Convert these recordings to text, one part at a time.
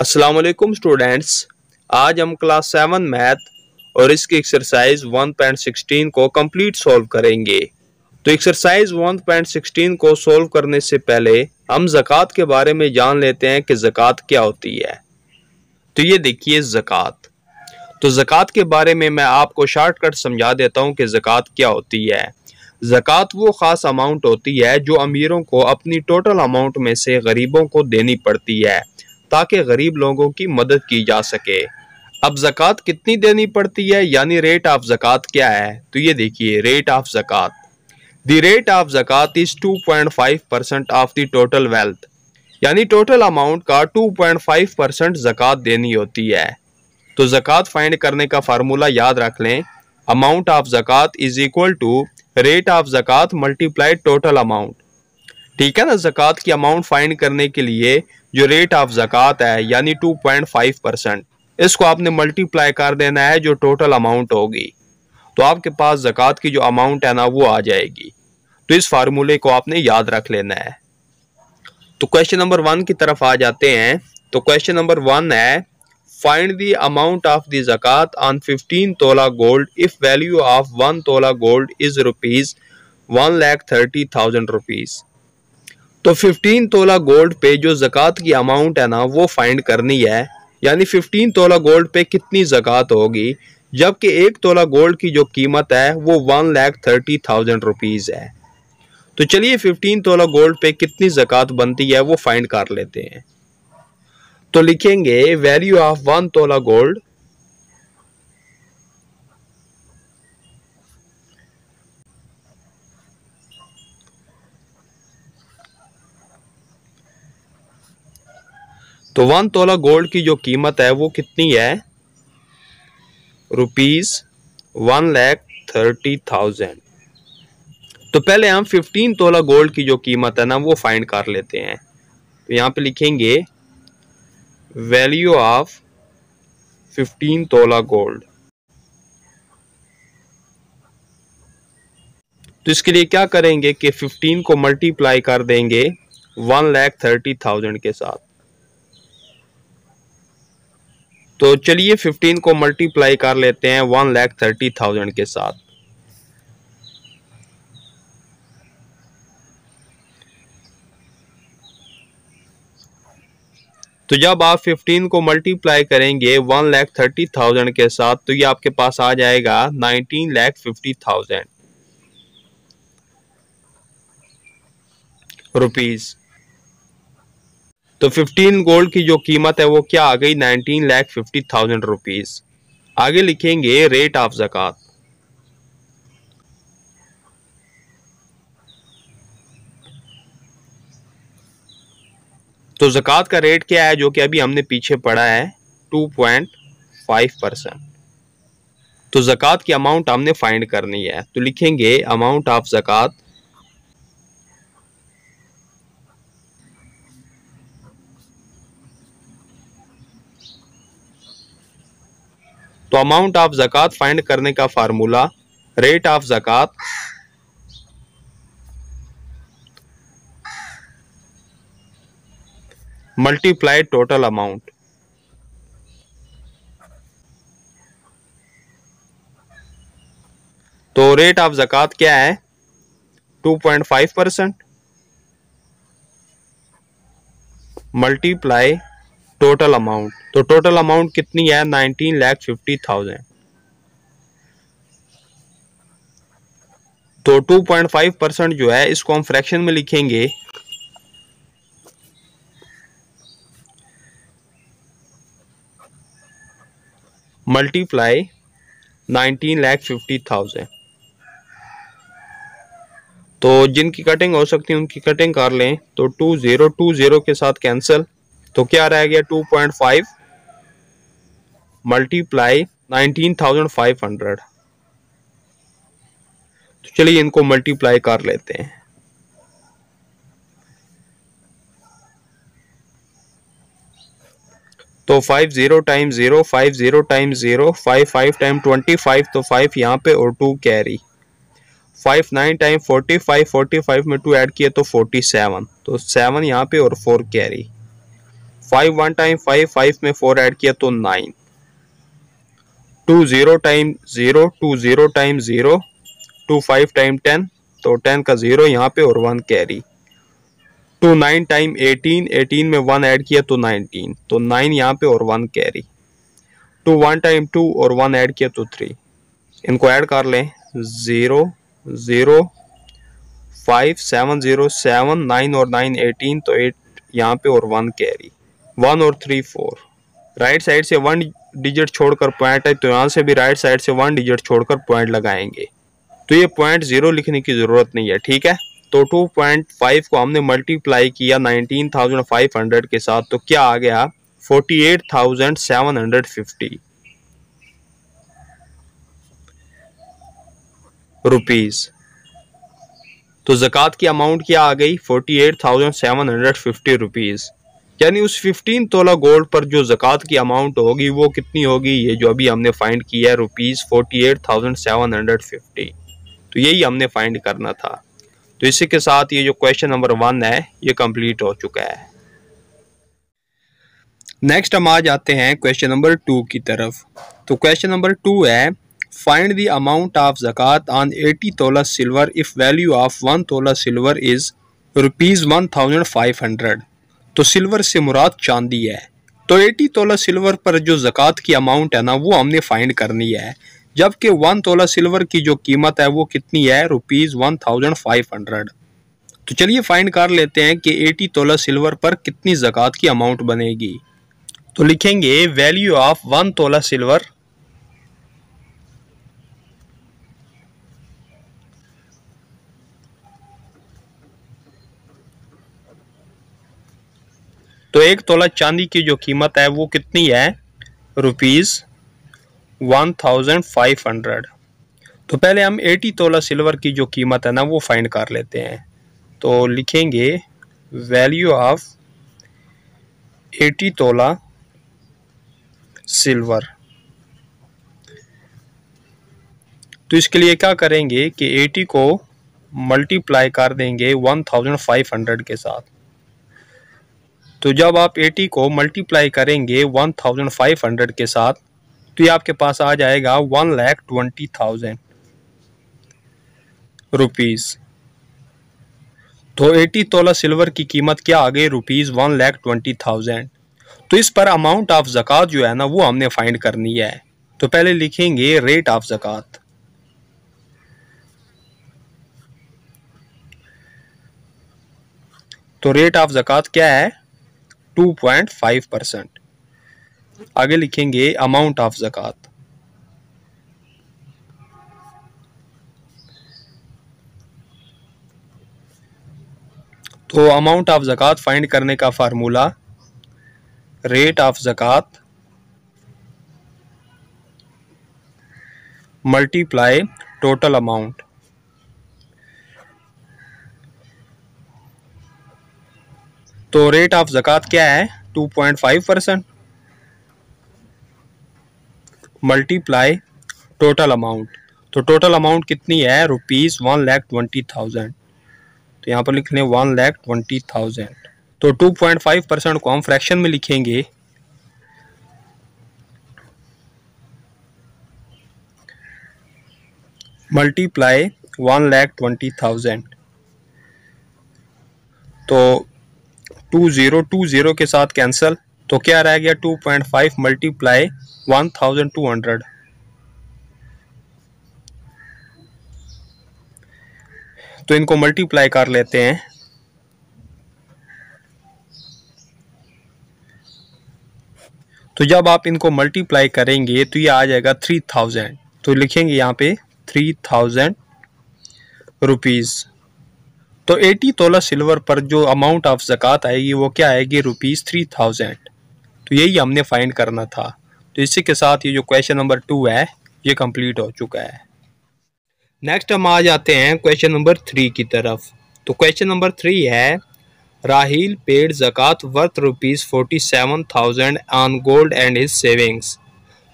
अस्सलाम वालेकुम स्टूडेंट्स। आज हम क्लास 7 मैथ और इसकी एक्सरसाइज 1.16 को कंप्लीट सॉल्व करेंगे। तो एक्सरसाइज 1.16 को सॉल्व करने से पहले हम ज़कात के बारे में जान लेते हैं कि ज़कात क्या होती है। तो ये देखिए ज़कात। तो ज़कात के बारे में मैं आपको शॉर्टकट समझा देता हूँ कि ज़कात क्या होती है। ज़कात वो ख़ास अमाउंट होती है जो अमीरों को अपनी टोटल अमाउंट में से गरीबों को देनी पड़ती है ताकि गरीब लोगों की मदद की जा सके। अब ज़कात कितनी देनी पड़ती है यानी रेट ऑफ ज़कात क्या है, तो ये देखिए रेट ऑफ ज़कात। द रेट ऑफ ज़कात is 2.5% of the total wealth, यानी टोटल अमाउंट का 2.5% ज़कात देनी होती है। तो ज़कात फाइंड करने का फार्मूला याद रख लें, अमाउंट ऑफ ज़कात is equal to rate of ज़कात मल्टीप्लाइड टोटल अमाउंट। ठीक है ना। ज़कात की अमाउंट फाइंड करने के लिए जो रेट ऑफ ज़कात है यानी 2.5%, इसको आपने मल्टीप्लाई कर देना है जो टोटल अमाउंट होगी, तो आपके पास ज़कात की जो अमाउंट है ना वो आ जाएगी। तो इस फार्मूले को आपने याद रख लेना है। तो क्वेश्चन नंबर 1 की तरफ आ जाते हैं। तो क्वेश्चन नंबर 1 है, find the amount of the ज़कात ऑन 15 तोला गोल्ड इफ वैल्यू ऑफ 1 तोला गोल्ड इज ₹1,30,000 रुपीज। तो 15 तोला गोल्ड पे जो ज़कात की अमाउंट है ना वो फाइंड करनी है, यानी 15 तोला गोल्ड पे कितनी ज़कात होगी, जबकि 1 तोला गोल्ड की जो कीमत है वो 1,30,000 रुपीज़ है। तो चलिए 15 तोला गोल्ड पे कितनी ज़कात बनती है वो फाइंड कर लेते हैं। तो लिखेंगे वैल्यू ऑफ 1 तोला गोल्ड तो 1 तोला गोल्ड की जो कीमत है वो कितनी है, ₹1,30,000। तो पहले हम 15 तोला गोल्ड की जो कीमत है ना वो फाइंड कर लेते हैं। तो यहाँ पे लिखेंगे वैल्यू ऑफ 15 तोला गोल्ड। तो इसके लिए क्या करेंगे कि 15 को मल्टीप्लाई कर देंगे 1,30,000 के साथ। तो चलिए 15 को मल्टीप्लाई कर लेते हैं 1,30,000 के साथ। तो जब आप 15 को मल्टीप्लाई करेंगे 1,30,000 के साथ तो ये आपके पास आ जाएगा 19,50,000 रुपीज। तो 15 गोल्ड की जो कीमत है वो क्या आ गई, 19,50,000 रुपीज। आगे लिखेंगे रेट ऑफ ज़कात। तो ज़कात का रेट क्या है जो कि अभी हमने पीछे पढ़ा है, 2.5%। तो ज़कात की अमाउंट हमने फाइंड करनी है। तो लिखेंगे अमाउंट ऑफ ज़कात तो अमाउंट ऑफ ज़कात फाइंड करने का फार्मूला रेट ऑफ ज़कात मल्टीप्लाई टोटल अमाउंट। तो रेट ऑफ ज़कात क्या है, 2.5% मल्टीप्लाई टोटल अमाउंट। तो टोटल अमाउंट कितनी है, 19,50,000। तो 2.5% जो है इसको हम फ्रैक्शन में लिखेंगे, मल्टीप्लाई 19,50,000। तो जिनकी कटिंग हो सकती है उनकी कटिंग कर लें। तो 2020 के साथ कैंसिल, तो क्या रह गया 2.5 मल्टीप्लाई 19,500। तो चलिए इनको मल्टीप्लाई कर लेते हैं। तो 50 टाइम्स 0, 50 टाइम्स 0, 5 टाइम 25, तो 5 यहाँ पे और 2 कैरी, 5 9 टाइम 45 में 2 ऐड किए तो 47, तो 7 यहाँ पे और 4 कैरी, 5 1 टाइम 5, 5 में 4 ऐड किया तो 9, 2 0 टाइम 0, 2 0 टाइम 0, 2 5 टाइम 10, तो 10 का 0 यहाँ पे और 1 कैरी, 2 9 टाइम 18, 18 में 1 ऐड किया तो 19, तो 9 यहाँ पे और 1 कैरी, 2 1 टाइम 2 और 1 ऐड किया तो 3, इनको ऐड कर लें 0 0 5 7 0 7, 9 और 9 18, तो 8 यहाँ पे और 1 कैरी, 1 और 3 4, राइट साइड से 1 डिजिट छोड़कर पॉइंट है, तो यहाँ से भी राइट साइड से 1 डिजिट छोड़कर पॉइंट लगाएंगे, तो ये पॉइंट 0 लिखने की ज़रूरत नहीं है, ठीक है। तो 2.5 को हमने मल्टीप्लाई किया 19,500 के साथ, तो क्या आ गया 48,750 रुपीज़। तो ज़कात की अमाउंट क्या आ गई 48,750 रुपीज़, यानी उस 15 तोला गोल्ड पर जो ज़कात की अमाउंट होगी वो कितनी होगी, ये जो अभी हमने फाइंड किया है रुपीज़ 48,750, तो यही हमने फाइंड करना था। तो इसी के साथ ये जो क्वेश्चन नंबर 1 है ये कंप्लीट हो चुका है। नेक्स्ट हम आ जाते हैं क्वेश्चन नंबर 2 की तरफ। तो क्वेश्चन नंबर 2 है, फाइंड द अमाउंट ऑफ ज़कात ऑन 80 तोला सिल्वर इफ वैल्यू ऑफ 1 तोला सिल्वर इज ₹1,500। तो सिल्वर से मुराद चांदी है, तो 80 तोला सिल्वर पर जो ज़कात की अमाउंट है ना वो हमने फाइंड करनी है, जबकि 1 तोला सिल्वर की जो कीमत है वो कितनी है ₹1,500। तो चलिए फाइंड कर लेते हैं कि 80 तोला सिल्वर पर कितनी ज़कात की अमाउंट बनेगी। तो लिखेंगे वैल्यू ऑफ 1 तोला सिल्वर तो 1 तोला चांदी की जो कीमत है वो कितनी है ₹1,500। तो पहले हम 80 तोला सिल्वर की जो कीमत है ना वो फाइंड कर लेते हैं। तो लिखेंगे वैल्यू ऑफ 80 तोला सिल्वर। तो इसके लिए क्या करेंगे कि 80 को मल्टीप्लाई कर देंगे 1500 के साथ। तो जब आप 80 को मल्टीप्लाई करेंगे 1500 के साथ तो ये आपके पास आ जाएगा 1,20,000 रुपीज़। तो 80 तोला सिल्वर की कीमत क्या आ गई ₹1,20,000। तो इस पर अमाउंट ऑफ ज़कात जो है ना वो हमने फाइंड करनी है। तो पहले लिखेंगे रेट ऑफ ज़कात। तो रेट ऑफ ज़कात क्या है 2.5%। आगे लिखेंगे अमाउंट ऑफ ज़कात। तो अमाउंट ऑफ ज़कात फाइंड करने का फार्मूला रेट ऑफ ज़कात मल्टीप्लाई टोटल अमाउंट। तो रेट ऑफ ज़कात क्या है 2.5% मल्टीप्लाई टोटल अमाउंट। तो टोटल अमाउंट कितनी है ₹1,20,000। तो यहाँ पर लिख लें 1,20,000। तो 2.5% को हम फ्रैक्शन में लिखेंगे मल्टीप्लाई 1,20,000। तो 20 के साथ कैंसिल, तो क्या रह गया 2.5 मल्टीप्लाई 1,200। तो इनको मल्टीप्लाई कर लेते हैं। तो जब आप इनको मल्टीप्लाई करेंगे तो ये आ जाएगा 3,000। तो लिखेंगे यहाँ पे 3,000 रुपीज़। तो 80 तोला सिल्वर पर जो अमाउंट ऑफ ज़कात आएगी वो क्या आएगी ₹3,000। तो यही हमने फाइंड करना था। तो इसी के साथ ये जो क्वेश्चन नंबर 2 है ये कंप्लीट हो चुका है। नेक्स्ट हम आ जाते हैं क्वेश्चन नंबर 3 की तरफ। तो क्वेश्चन नंबर 3 है, राहिल पेड ज़कात worth ₹47,000 on gold and his savings.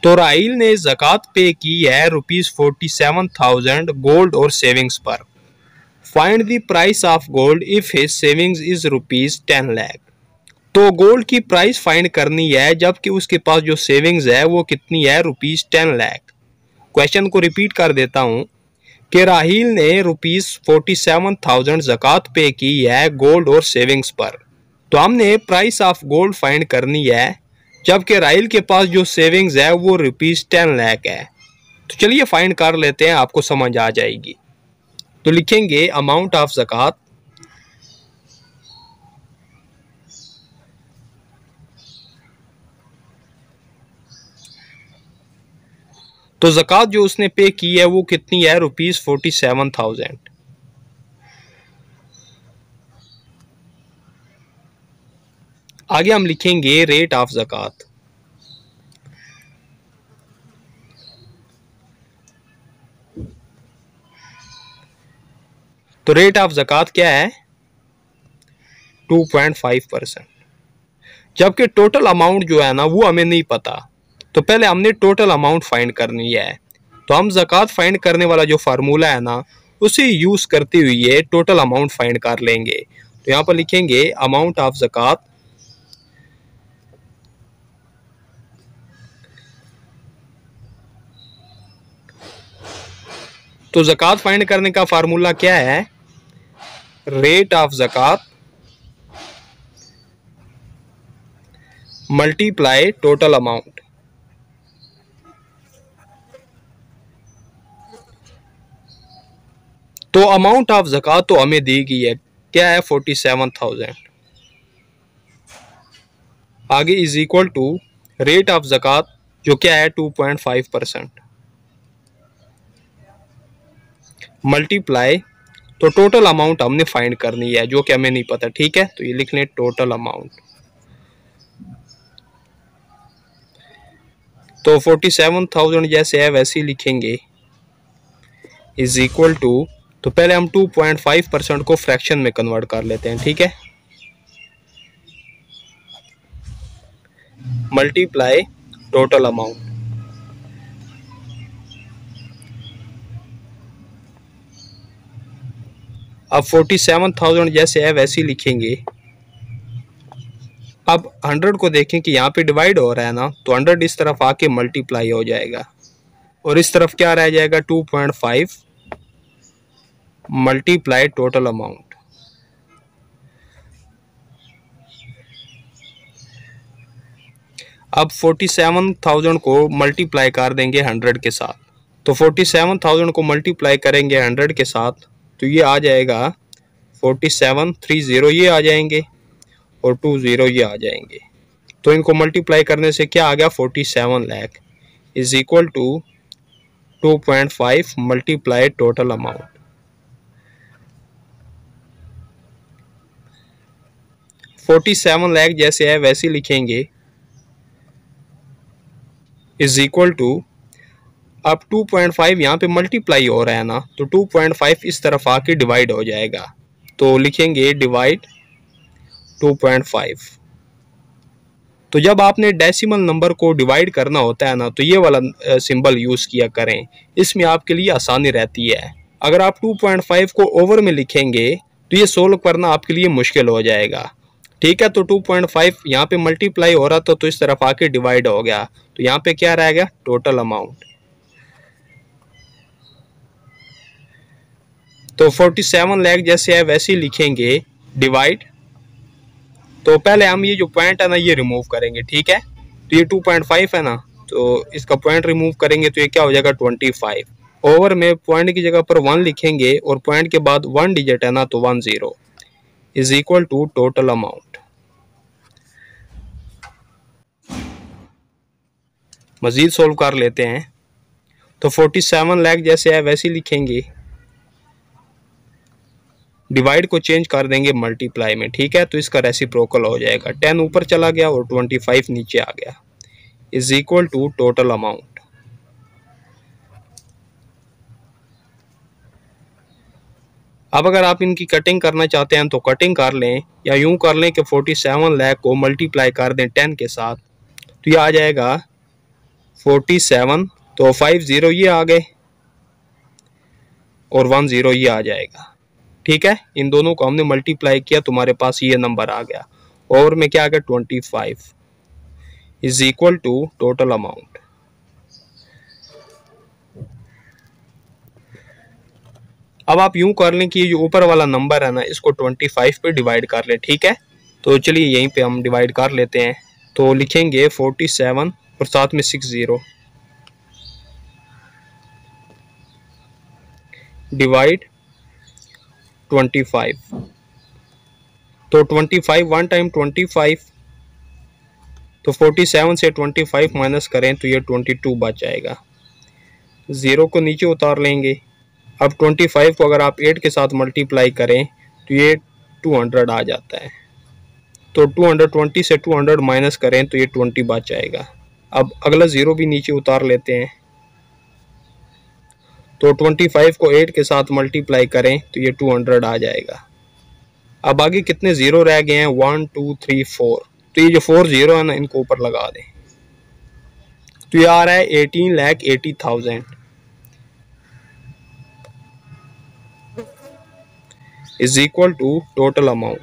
तो राहिल ने ज़कात पे की है ₹47,000 गोल्ड और सेविंग्स पर। Find the price of gold if his savings is ₹10 lakh. तो गोल्ड की प्राइस फाइंड करनी है, जबकि उसके पास जो सेविंग्स है वो कितनी है, ₹10 लाख। क्वेश्चन को रिपीट कर देता हूं कि राहिल ने ₹47,000 ज़कात पे की है गोल्ड और सेविंग्स पर। तो हमने प्राइस ऑफ गोल्ड फाइंड करनी है, जबकि राहिल के पास जो सेविंग्स है वो ₹10 लाख है। तो चलिए फाइंड कर लेते हैं, आपको समझ आ जाएगी। तो लिखेंगे अमाउंट ऑफ ज़कात तो ज़कात जो उसने पे की है वो कितनी है, ₹47,000। आगे हम लिखेंगे रेट ऑफ ज़कात। तो रेट ऑफ ज़कात क्या है, 2.5%। जबकि टोटल अमाउंट जो है ना वो हमें नहीं पता, तो पहले हमने टोटल अमाउंट फाइंड करनी है। तो हम ज़कात फाइंड करने वाला जो फार्मूला है ना उसे यूज करते हुए टोटल अमाउंट फाइंड कर लेंगे। तो यहाँ पर लिखेंगे अमाउंट ऑफ ज़कात तो ज़कात फाइंड करने का फार्मूला क्या है, रेट ऑफ ज़कात मल्टीप्लाई टोटल अमाउंट। तो अमाउंट ऑफ ज़कात तो हमें दी गई है, क्या है, 47,000। आगे is equal to rate of ज़कात जो क्या है 2.5% मल्टीप्लाई, तो टोटल अमाउंट हमने फाइंड करनी है जो कि हमें नहीं पता। ठीक है, तो ये लिख लें टोटल अमाउंट। तो 47,000 जैसे है वैसे ही लिखेंगे, इज इक्वल टू, तो पहले हम 2.5% को फ्रैक्शन में कन्वर्ट कर लेते हैं। ठीक है, मल्टीप्लाई टोटल अमाउंट। अब 47,000 जैसे है वैसे ही लिखेंगे। अब 100 को देखें कि यहाँ पे डिवाइड हो रहा है ना, तो 100 इस तरफ आके मल्टीप्लाई हो जाएगा और इस तरफ क्या रह जाएगा, 2.5 मल्टीप्लाई टोटल अमाउंट। अब 47,000 को मल्टीप्लाई कर देंगे 100 के साथ। तो 47,000 को मल्टीप्लाई करेंगे 100 के साथ, तो ये आ जाएगा 4730 ये आ जाएंगे और 20 ये आ जाएंगे। तो इनको मल्टीप्लाई करने से क्या आ गया, 47 lakh is equal to 2.5 multiply total amount. 47 lakh जैसे है वैसे लिखेंगे, इज इक्वल टू, अब 2.5 यहाँ पे मल्टीप्लाई हो रहा है ना, तो 2.5 इस तरफ आके डिवाइड हो जाएगा, तो लिखेंगे डिवाइड 2.5। तो जब आपने डेसिमल नंबर को डिवाइड करना होता है ना, तो ये वाला सिंबल यूज किया करें, इसमें आपके लिए आसानी रहती है। अगर आप 2.5 को ओवर में लिखेंगे तो ये सोल्व करना आपके लिए मुश्किल हो जाएगा। ठीक है, तो 2.5 यहाँ पे मल्टीप्लाई हो रहा था तो इस तरफ आके डिवाइड हो गया, तो यहाँ पे क्या रहेगा, टोटल अमाउंट। तो 47 लाख जैसे है वैसे ही लिखेंगे डिवाइड, तो पहले हम ये जो पॉइंट है ना ये रिमूव करेंगे। ठीक है, तो ये 2.5 है ना, तो इसका पॉइंट रिमूव करेंगे तो ये क्या हो जाएगा 25। ओवर में पॉइंट की जगह पर 1 लिखेंगे और पॉइंट के बाद 1 डिजिट है ना, तो 10 is equal to total amount. मजीद सोल्व कर लेते हैं। तो 47 लाख जैसे है वैसे ही लिखेंगे, डिवाइड को चेंज कर देंगे मल्टीप्लाई में। ठीक है, तो इसका रेसिप्रोकल हो जाएगा, 10 ऊपर चला गया और 25 नीचे आ गया, is equal to total amount. अब अगर आप इनकी कटिंग करना चाहते हैं तो कटिंग कर लें, या यूं कर लें कि 47 लाख को मल्टीप्लाई कर दें 10 के साथ, तो ये आ जाएगा 47, तो 50 ये आ गए और 10 ये आ जाएगा। ठीक है, इन दोनों को हमने मल्टीप्लाई किया, तुम्हारे पास ये नंबर आ गया। और में क्या आ गया 25 is equal to total amount. अब आप यूं कर लें कि ये जो ऊपर वाला नंबर है ना इसको 25 पे डिवाइड कर लें, ठीक है। तो चलिए यहीं पे हम डिवाइड कर लेते हैं। तो लिखेंगे 47 और साथ में 60 डिवाइड 25। तो 25 वन टाइम 25, तो 47 से 25 माइनस करें तो ये 22 बच जाएगा। 0 को नीचे उतार लेंगे। अब 25 को अगर आप 8 के साथ मल्टीप्लाई करें तो ये 200 आ जाता है। तो 220 से 200 माइनस करें तो ये 20 बच जाएगा। अब अगला 0 भी नीचे उतार लेते हैं। तो 25 को 8 के साथ मल्टीप्लाई करें तो ये 200 आ जाएगा। अब आगे कितने 0 रह गए हैं, 1 2 3 4। तो ये जो 4 0 है ना इनको ऊपर लगा दें। तो ये आ रहा है 18,80,000 is equal to total amount.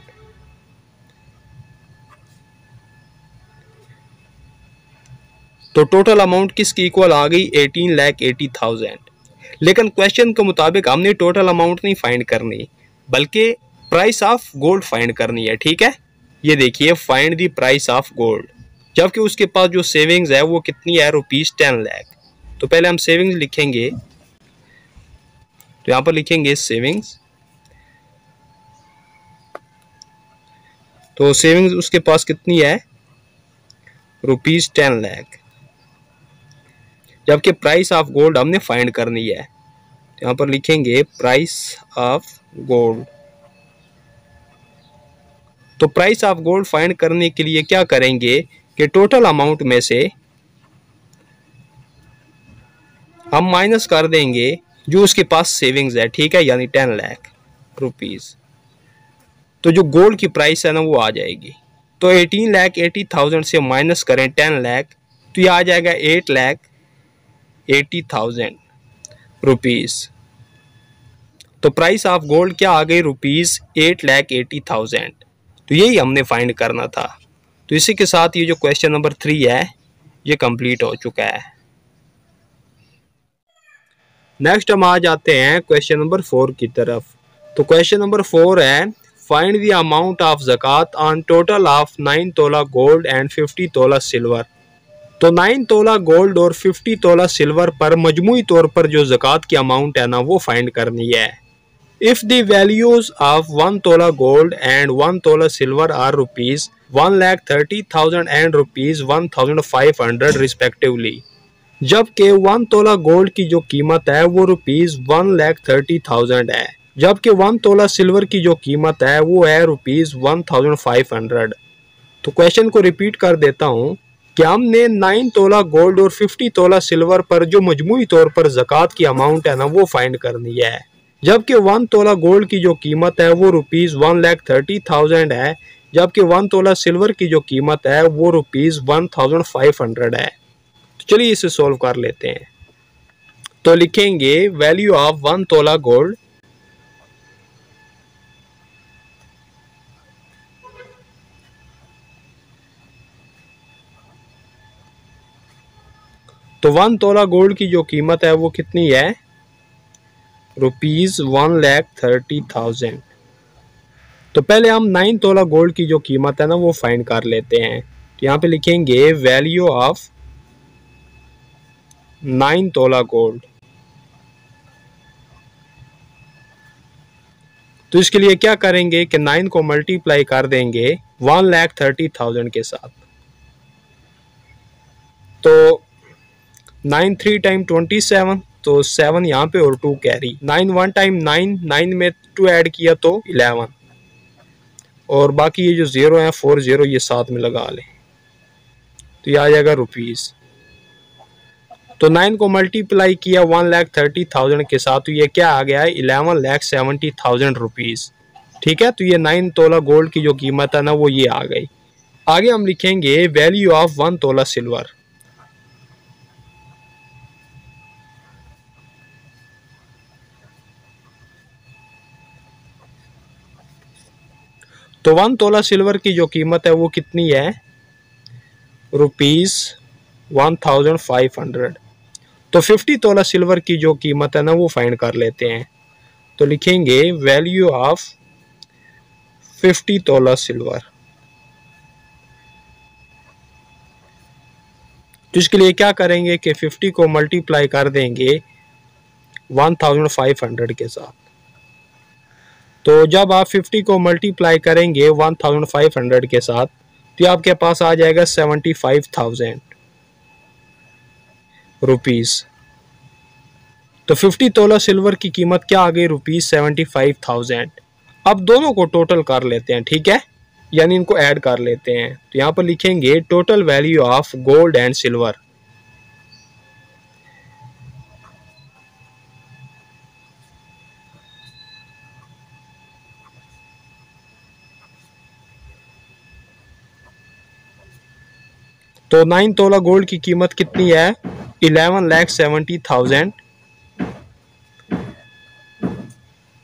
तो टोटल अमाउंट किसकी इक्वल आ गई, 18,80,000। लेकिन क्वेश्चन के मुताबिक हमने टोटल अमाउंट नहीं फाइंड करनी बल्कि प्राइस ऑफ गोल्ड फाइंड करनी है, ठीक है। ये देखिए find the price of gold, जबकि उसके पास जो सेविंग्स है वो कितनी है, ₹10 लाख। तो पहले हम सेविंग्स लिखेंगे। तो यहाँ पर लिखेंगे सेविंग्स। तो सेविंग्स उसके पास कितनी है, ₹10 लाख, जबकि प्राइस ऑफ गोल्ड हमने फाइंड करनी है। तो यहाँ पर लिखेंगे प्राइस ऑफ गोल्ड। तो प्राइस ऑफ गोल्ड फाइंड करने के लिए क्या करेंगे कि टोटल अमाउंट में से हम माइनस कर देंगे जो उसके पास सेविंग्स है, ठीक है, यानी 10 लाख रुपीज। तो जो गोल्ड की प्राइस है ना वो आ जाएगी। तो 18,80,000 से माइनस करें 10 लाख तो ये आ जाएगा 8,80,000 रुपीज। तो प्राइस ऑफ गोल्ड क्या आ गई, ₹8,80,000। तो यही हमने फाइंड करना था। तो इसी के साथ ये जो क्वेश्चन नंबर 3 है ये कंप्लीट हो चुका है। नेक्स्ट हम आ जाते हैं क्वेश्चन नंबर 4 की तरफ। तो क्वेश्चन नंबर 4 है फाइंड द अमाउंट ऑफ ज़कात ऑन टोटल ऑफ 9 तोला गोल्ड एंड 50 तोला सिल्वर। तो 9 तोला गोल्ड और 50 तोला सिल्वर पर मजमूई तौर पर जो ज़कात की अमाउंट है ना वो फाइंड करनी है। If the values of 1 tola gold and 1 tola silver are rupees 1,30,000 and rupees 1,500 respectively, जबकि 1 तोला गोल्ड की जो कीमत है वो रुपीज 1,30,000 है, जबकि 1 तोला सिल्वर की जो कीमत है वो है रुपीज 1,500। तो क्वेश्चन को रिपीट कर देता हूँ कि हमने 9 तोला गोल्ड और 50 तोला सिल्वर पर जो मजमूई तौर पर ज़कात की अमाउंट है ना वो फाइंड करनी है, जबकि 1 तोला गोल्ड की जो कीमत है वो रुपीज 1,30,000 है, जबकि 1 तोला सिल्वर की जो कीमत है वो रुपीज 1,500 है। तो चलिए इसे सॉल्व कर लेते हैं। तो लिखेंगे वैल्यू ऑफ 1 तोला गोल्ड तो 1 तोला गोल्ड की जो कीमत है वो कितनी है, रुपीज 1,30,000। तो पहले हम 9 तोला गोल्ड की जो कीमत है ना वो फाइंड कर लेते हैं। तो यहाँ पे लिखेंगे वैल्यू ऑफ 9 तोला गोल्ड। तो इसके लिए क्या करेंगे कि 9 को मल्टीप्लाई कर देंगे 1,30,000 के साथ। तो 9 3 टाइम 27, तो 7 यहाँ पे और 2 कैरी। 9 1 टाइम 9, 9 में 2 ऐड किया तो 11, और बाकी ये जो 0 है 4 0 ये साथ में लगा लें तो ये आ जाएगा रुपीज। तो 9 को मल्टीप्लाई किया 1,30,000 के साथ तो ये क्या आ गया है, 11,70,000 रुपीज, ठीक है। तो ये 9 तोला गोल्ड की जो कीमत है ना वो ये आ गई। आगे हम लिखेंगे वैल्यू ऑफ 1 तोला सिल्वर। तो 1 तोला सिल्वर की जो कीमत है वो कितनी है, ₹1500। तो 50 तोला सिल्वर की जो कीमत है ना वो फाइंड कर लेते हैं। तो लिखेंगे वैल्यू ऑफ 50 तोला सिल्वर। तो इसके लिए क्या करेंगे कि 50 को मल्टीप्लाई कर देंगे 1500 के साथ। तो जब आप 50 को मल्टीप्लाई करेंगे 1500 के साथ तो आपके पास आ जाएगा 75,000 रुपीज। तो 50 तोला सिल्वर की कीमत क्या आ गई, ₹75,000। अब दोनों को टोटल कर लेते हैं, ठीक है, यानी इनको ऐड कर लेते हैं। तो यहाँ पर लिखेंगे total value of gold and silver. तो 9 तोला गोल्ड की कीमत कितनी है, 11,70,000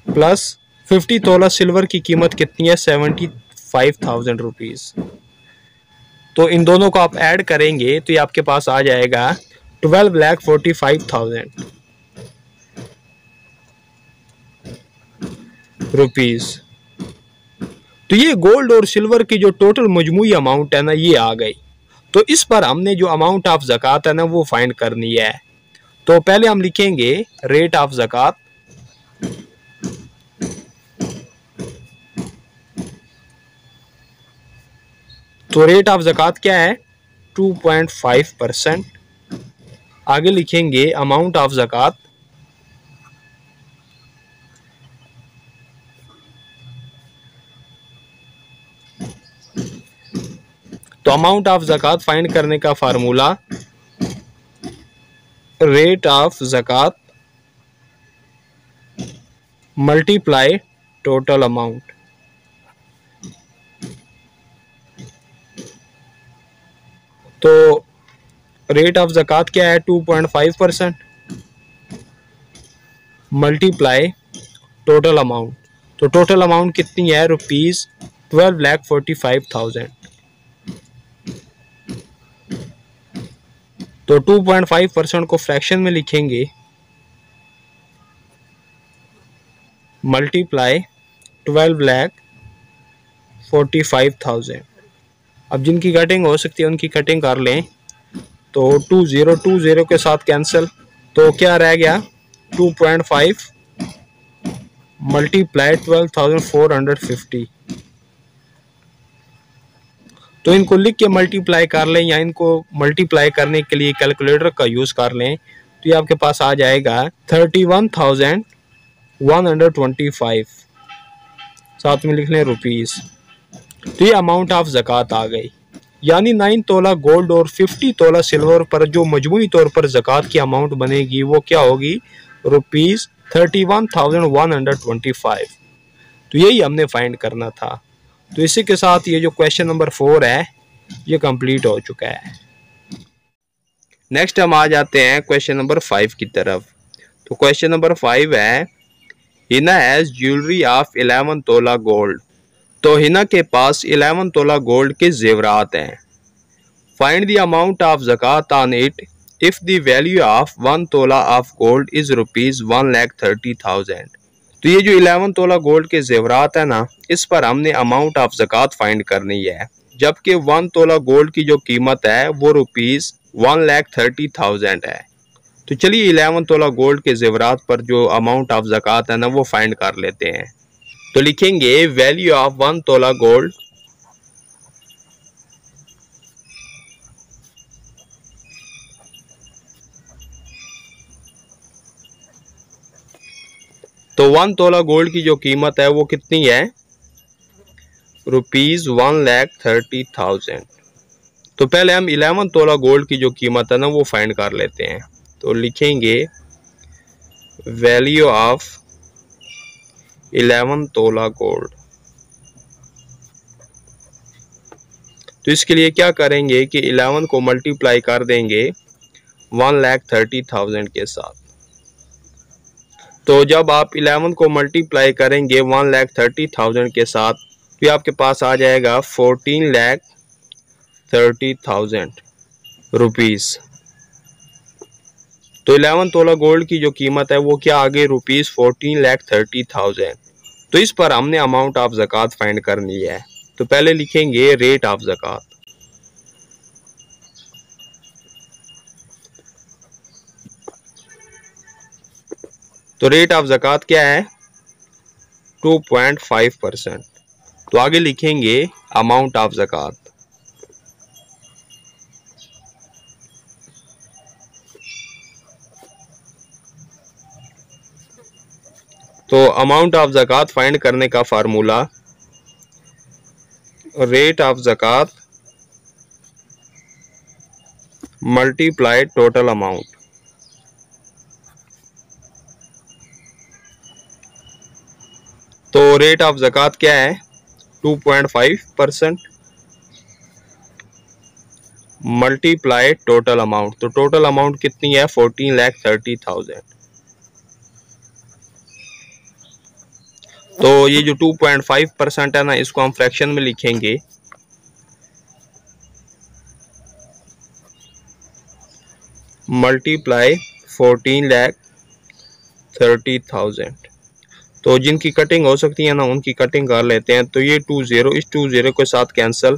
प्लस 50 तोला सिल्वर की कीमत कितनी है, 75,000 रुपीज। तो इन दोनों को आप ऐड करेंगे तो ये आपके पास आ जाएगा 12,45,000 रुपीज। तो ये गोल्ड और सिल्वर की जो टोटल मजमूई अमाउंट है ना ये आ गई। तो इस पर हमने जो अमाउंट ऑफ ज़कात है ना वो फाइंड करनी है। तो पहले हम लिखेंगे रेट ऑफ ज़कात। तो रेट ऑफ ज़कात क्या है, 2.5%। आगे लिखेंगे अमाउंट ऑफ ज़कात। तो अमाउंट ऑफ ज़कात फाइंड करने का फार्मूला रेट ऑफ ज़कात मल्टीप्लाई टोटल अमाउंट। तो रेट ऑफ ज़कात क्या है, 2.5% मल्टीप्लाई टोटल अमाउंट। तो टोटल अमाउंट कितनी है, ₹12,45,000। तो 2.5% को फ्रैक्शन में लिखेंगे मल्टीप्लाई 12,45,000। अब जिनकी कटिंग हो सकती है उनकी कटिंग कर लें। तो 20 के साथ कैंसिल, तो क्या रह गया, 2.5 मल्टीप्लाई 12,450। तो इनको लिख के मल्टीप्लाई कर लें या इनको मल्टीप्लाई करने के लिए कैलकुलेटर का यूज़ कर लें तो ये आपके पास आ जाएगा 31,125, साथ में लिख लें रुपीज़। तो ये अमाउंट ऑफ ज़कात आ गई, यानी 9 तोला गोल्ड और 50 तोला सिल्वर पर जो मजमूई तौर पर ज़कात की अमाउंट बनेगी वो क्या होगी, ₹31,125। तो यही हमने फाइंड करना था। तो इसी के साथ ये जो क्वेश्चन नंबर 4 है ये कंप्लीट हो चुका है। नेक्स्ट हम आ जाते हैं क्वेश्चन नंबर 5 की तरफ। तो क्वेश्चन नंबर 5 है, हिना हैज ज्वेलरी ऑफ 11 तोला गोल्ड। तो हिना के पास 11 तोला गोल्ड के जेवरात हैं। फाइंड द अमाउंट ऑफ ज़कात on it if the value of 1 tola of gold is ₹1,30,000। तो ये जो 11 तोला गोल्ड के जेवरात है ना इस पर हमने अमाउंट ऑफ ज़कात फाइंड करनी है, जबकि 1 तोला गोल्ड की जो कीमत है वो ₹1,30,000 है। तो चलिए 11 तोला गोल्ड के जेवरात पर जो अमाउंट ऑफ ज़कात है ना वो फाइंड कर लेते हैं। तो लिखेंगे वैल्यू ऑफ 1 तोला गोल्ड तो 1 तोला गोल्ड की जो कीमत है वो कितनी है, ₹1,30,000। तो पहले हम 11 तोला गोल्ड की जो कीमत है ना वो फाइंड कर लेते हैं। तो लिखेंगे वैल्यू ऑफ 11 तोला गोल्ड। तो इसके लिए क्या करेंगे कि 11 को मल्टीप्लाई कर देंगे 1,30,000 के साथ। तो जब आप 11 को मल्टीप्लाई करेंगे 1,30,000 के साथ तो आपके पास आ जाएगा 14,30,000 रुपीज़। तो 11 तोला गोल्ड की जो कीमत है वो क्या आ गई, रुपीज़ 14,30,000। तो इस पर हमने अमाउंट ऑफ ज़कात फाइंड करनी है। तो पहले लिखेंगे रेट ऑफ ज़कात। तो रेट ऑफ ज़कात क्या है, 2.5%। तो आगे लिखेंगे अमाउंट ऑफ ज़कात। तो अमाउंट ऑफ ज़कात फाइंड करने का फार्मूला, रेट ऑफ ज़कात मल्टीप्लाई टोटल अमाउंट। तो रेट ऑफ ज़कात क्या है, 2.5% मल्टीप्लाई टोटल अमाउंट। तो टोटल अमाउंट कितनी है, 14,30,000। तो ये जो 2.5% है ना, इसको हम फ्रैक्शन में लिखेंगे। मल्टीप्लाई 14,30,000। तो जिनकी कटिंग हो सकती है ना, उनकी कटिंग कर लेते हैं। तो ये 20 इस 20 के साथ कैंसिल,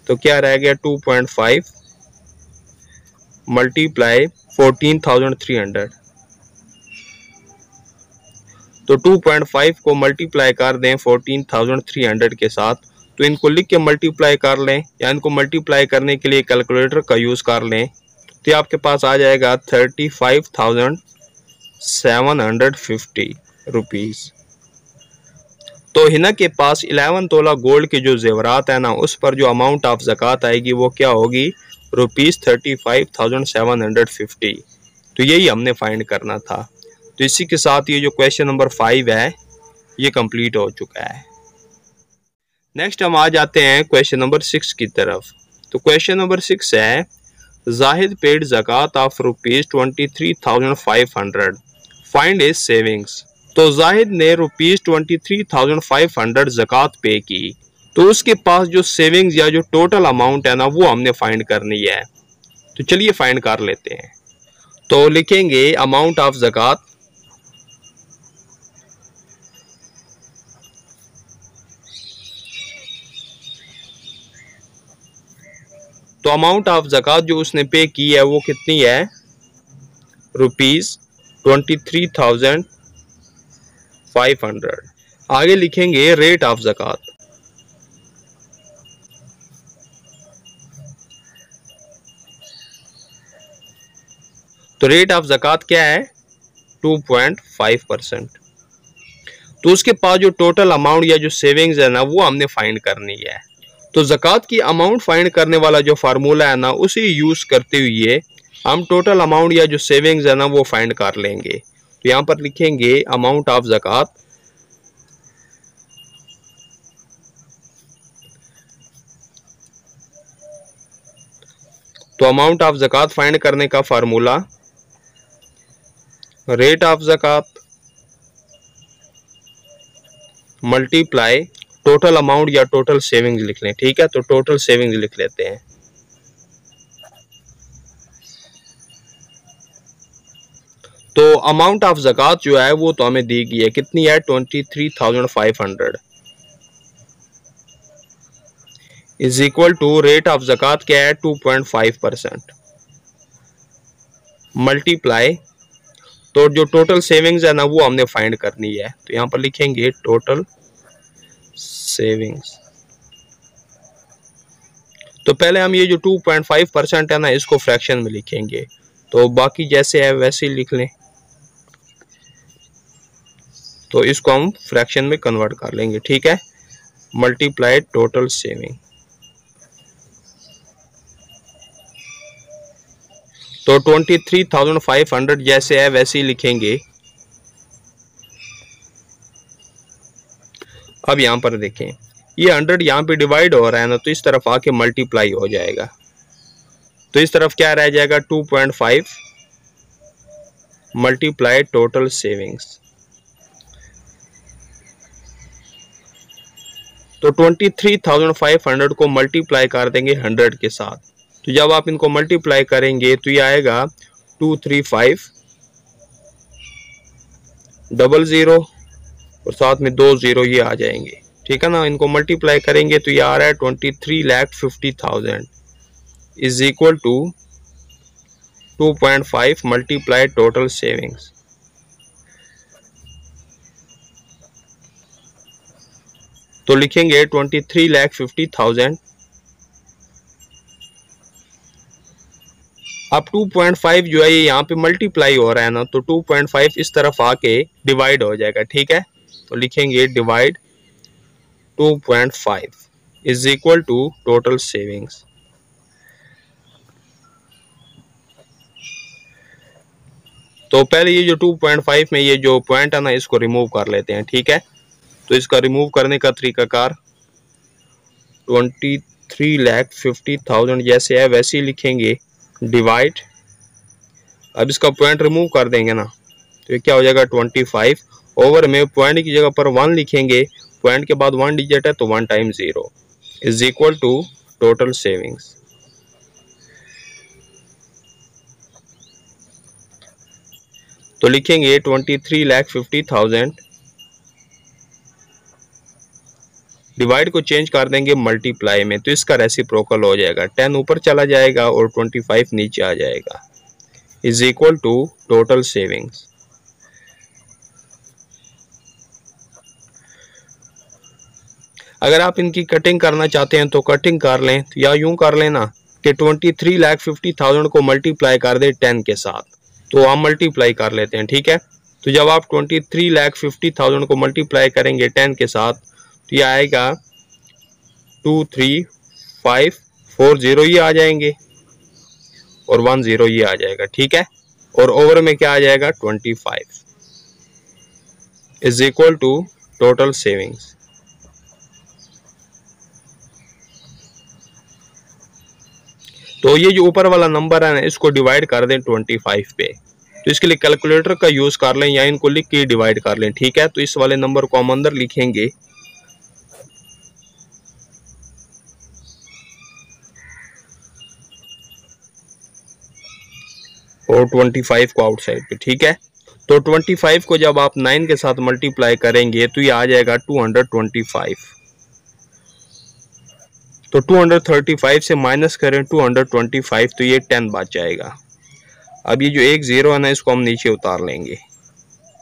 तो क्या रह गया, 2.5 मल्टीप्लाई 14,300। तो 2.5 को मल्टीप्लाई कर दें 14,300 के साथ। तो इनको लिख के मल्टीप्लाई कर लें, या इनको मल्टीप्लाई करने के लिए कैलकुलेटर का यूज़ कर लें। तो आपके पास आ जाएगा 35,750 रुपीज़। तो हिना के पास 11 तोला गोल्ड के जो जेवरात है ना, उस पर जो अमाउंट ऑफ ज़कात आएगी वो क्या होगी, रुपीज़ 35,750। तो यही हमने फाइंड करना था। तो इसी के साथ ये जो क्वेश्चन नंबर 5 है ये कंप्लीट हो चुका है। नेक्स्ट हम आ जाते हैं क्वेश्चन नंबर 6 की तरफ। तो क्वेश्चन नंबर 6 है, जाहिद पेड ज़कात of rupees 23,500, find his savings. तो जाहिद ने रुपीज़ 23,500 ज़कात पे की। तो उसके पास जो सेविंग्स या जो टोटल अमाउंट है ना, वो हमने फाइंड करनी है। तो चलिए फाइंड कर लेते हैं। तो लिखेंगे अमाउंट ऑफ ज़कात, तो अमाउंट ऑफ ज़कात जो उसने पे की है वो कितनी है, रुपीज़ 23,500। आगे लिखेंगे रेट ऑफ ज़कात। तो रेट ऑफ ज़कात क्या है, 2.5%। तो उसके पास जो टोटल अमाउंट या जो सेविंग्स है ना, वो हमने फाइंड करनी है। तो ज़कात की अमाउंट फाइंड करने वाला जो फार्मूला है ना, उसे यूज़ करते हुए हम टोटल अमाउंट या जो सेविंग्स है ना, वो फाइंड कर लेंगे। तो यहाँ पर लिखेंगे अमाउंट ऑफ ज़कात तो अमाउंट ऑफ ज़कात फाइंड करने का फार्मूला, रेट ऑफ ज़कात मल्टीप्लाई टोटल अमाउंट या टोटल सेविंग्स लिख लें। ठीक है, तो टोटल सेविंग्स लिख लेते हैं। तो अमाउंट ऑफ ज़कात जो है वो तो हमें दी गई है, कितनी है, 23,500 is equal to rate of ज़कात क्या है, 2.5% मल्टीप्लाई, तो जो टोटल सेविंग्स है ना, वो हमने फाइंड करनी है। तो यहाँ पर लिखेंगे टोटल सेविंग्स। तो पहले हम ये जो 2.5% है ना, इसको फ्रैक्शन में लिखेंगे। तो बाकी जैसे है वैसे ही लिख लें। तो इसको हम फ्रैक्शन में कन्वर्ट कर लेंगे। ठीक है, मल्टीप्लाई टोटल सेविंग। तो 23,500 जैसे है वैसे ही लिखेंगे। अब यहाँ पर देखें, ये 100 यहाँ पे डिवाइड हो रहा है ना, तो इस तरफ आके मल्टीप्लाई हो जाएगा। तो इस तरफ क्या रह जाएगा, 2.5 मल्टीप्लाई टोटल सेविंग्स। तो 23,500 को मल्टीप्लाई कर देंगे 100 के साथ। तो जब आप इनको मल्टीप्लाई करेंगे तो ये आएगा 23500 और साथ में 2 0 ये आ जाएंगे, ठीक है ना। इनको मल्टीप्लाई करेंगे तो ये आ रहा है 23,50,000 is equal to 2.5 multiply total savings. तो लिखेंगे 23,50,000। अब 2.5 जो है ये यहाँ पे मल्टीप्लाई हो रहा है ना, तो 2.5 इस तरफ आके डिवाइड हो जाएगा, ठीक है। तो लिखेंगे divide 2.5 is equal to total savings. तो पहले ये जो 2.5 में ये जो पॉइंट है ना इसको रिमूव कर लेते हैं, ठीक है। तो इसका रिमूव करने का तरीकाकार 23,50,000 जैसे है वैसे ही लिखेंगे डिवाइड। अब इसका पॉइंट रिमूव कर देंगे ना तो ये क्या हो जाएगा 25 ओवर में पॉइंट की जगह पर 1 लिखेंगे, पॉइंट के बाद 1 डिजिट है तो 1 time 0 is equal to total savings. तो लिखेंगे 23,50,000 डिवाइड को चेंज कर देंगे मल्टीप्लाई में, तो इसका रेसिप्रोकल हो जाएगा, 10 ऊपर चला जाएगा और 25 नीचे आ जाएगा is equal to total savings. अगर आप इनकी कटिंग करना चाहते हैं तो कटिंग कर लें, या यूं कर लेना कि 23,50,000 को मल्टीप्लाई कर दे 10 के साथ। तो हम मल्टीप्लाई कर लेते हैं, ठीक है। तो जब आप 23,50,000 को मल्टीप्लाई करेंगे 10 के साथ तो ये आएगा 23540 ये आ जाएंगे और 10 ये आ जाएगा, ठीक है। और ओवर में क्या आ जाएगा 25 is equal to total savings. तो ये जो ऊपर वाला नंबर है ना इसको डिवाइड कर दें 25 पे। तो इसके लिए कैलकुलेटर का यूज कर लें या इनको लिख के डिवाइड कर लें, ठीक है। तो इस वाले नंबर को हम अंदर लिखेंगे और 25 को आउटसाइड पे, ठीक है। तो 25 को जब आप 9 के साथ मल्टीप्लाई करेंगे तो ये आ जाएगा 225। तो 235 से माइनस करें 225 तो ये 10 बच जाएगा। अब ये जो एक 0 है ना इसको हम नीचे उतार लेंगे।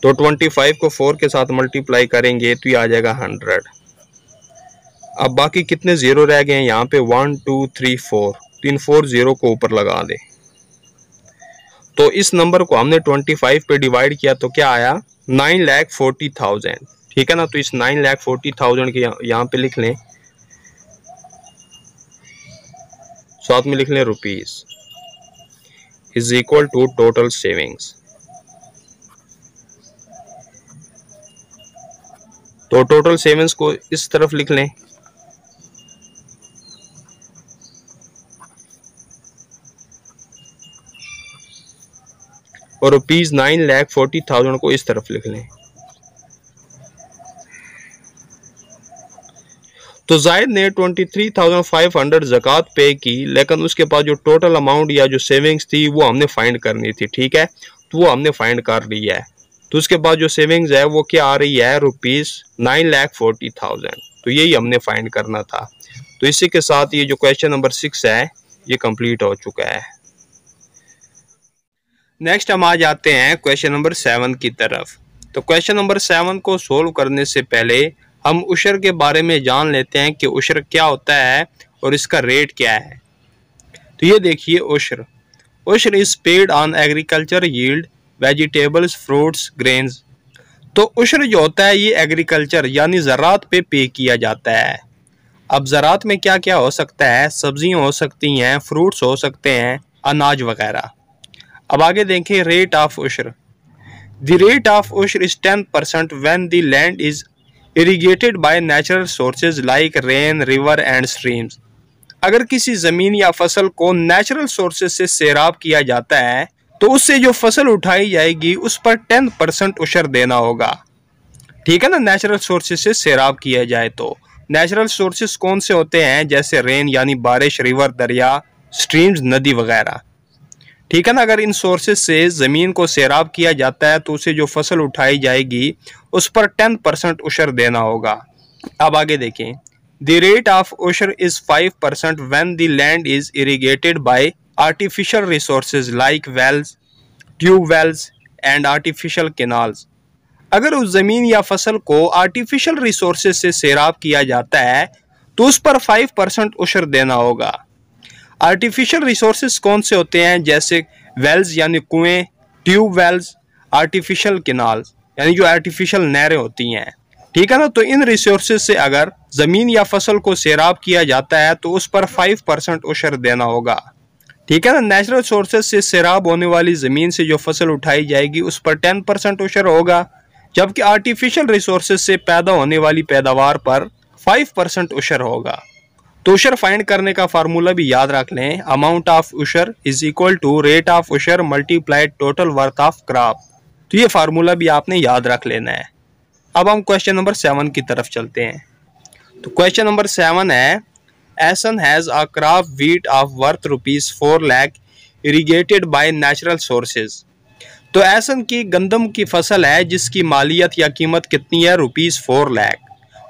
तो 25 को 4 के साथ मल्टीप्लाई करेंगे तो ये आ जाएगा 100। अब बाकी कितने 0 रह गए हैं यहाँ पे 1 2 3 4, तो इन 4 0 को ऊपर लगा दें। तो इस नंबर को हमने 25 पे डिवाइड किया तो क्या आया 9,40,000, ठीक है ना। तो इस 9,40,000 के यहाँ पे लिख लें, साथ में लिख लें rupees is equal to total savings. तो टोटल सेविंग्स को इस तरफ लिख लें और रुपीज 9,40,000 को इस तरफ लिख लें। तो जायद ने 23,500 ज़कात पे की, लेकिन उसके पास जो टोटल अमाउंट या जो सेविंग्स थी वो हमने फाइंड करनी थी, ठीक है। तो वो हमने फाइंड कर लिया है। तो उसके बाद जो सेविंग्स है वो क्या आ रही है रुपीज 9,40,000। तो यही हमने फाइंड करना था। तो इसी के साथ ये जो क्वेश्चन नंबर 6 है ये कंप्लीट हो चुका है। नेक्स्ट हम आ जाते हैं क्वेश्चन नंबर 7 की तरफ। तो क्वेश्चन नंबर 7 को सोल्व करने से पहले हम उशर के बारे में जान लेते हैं कि उशर क्या होता है और इसका रेट क्या है। तो ये देखिए उशर is paid on agriculture yield vegetables fruits grains. तो उशर जो होता है ये एग्रीकल्चर यानी ज़रात पे किया जाता है। अब ज़रात में क्या क्या हो सकता है, सब्जियां हो सकती हैं, फ्रूट्स हो सकते हैं, अनाज वगैरह। अब आगे देखें रेट ऑफ उशर। द रेट ऑफ उशर is 10% when the land is irrigated by natural sources like rain river and streams. अगर किसी ज़मीन या फसल को नेचुरल सोर्सेज से सैराब किया जाता है तो उससे जो फसल उठाई जाएगी उस पर 10% उशर देना होगा, ठीक है ना। नेचुरल सोर्सेज से सैराब किया जाए तो नेचुरल सोर्सेस कौन से होते हैं, जैसे रेन यानी बारिश, रिवर दरिया, स्ट्रीम्स नदी वगैरह। ठीक है ना। अगर इन सोर्सेस से ज़मीन को सैराब किया जाता है तो उसे जो फसल उठाई जाएगी उस पर 10% उशर देना होगा। अब आगे देखें, द रेट ऑफ उशर is 5% when the land is irrigated by artificial resources like wells, tube wells and artificial canals. अगर उस जमीन या फसल को आर्टिफिशियल रिसोर्सेज से सैराब किया जाता है तो उस पर 5% उशर देना होगा। आर्टिफिशियल रिसोर्सेज कौन से होते हैं, जैसे वेल्स यानी कुएं, ट्यूब वेल्स, आर्टिफिशियल कैनाल्स यानी जो आर्टिफिशियल नहरें होती हैं। ठीक है ना। तो इन रिसोर्सेज से अगर जमीन या फसल को सैराब किया जाता है तो उस पर 5% उशर देना होगा। ठीक है ना। नेचुरल सोर्सेज से सैराब होने वाली जमीन से जो फसल उठाई जाएगी उस पर 10% उशर होगा, जबकि आर्टिफिशियल रिसोर्सेज से पैदा होने वाली पैदावार पर 5% उशर होगा। तो उशर फाइंड करने का फार्मूला भी याद रख लें, अमाउंट ऑफ उशर is equal to rate of उशर multiplied total worth of crop. तो ये फार्मूला भी आपने याद रख लेना है। अब हम क्वेश्चन नंबर 7 की तरफ चलते हैं। तो क्वेश्चन नंबर 7 है, Ahsan has a crop wheat of worth ₹4 lakh irrigated by natural sources. तो एसन की गंदम की फसल है जिसकी मालियत या कीमत कितनी है, ₹4 लाख,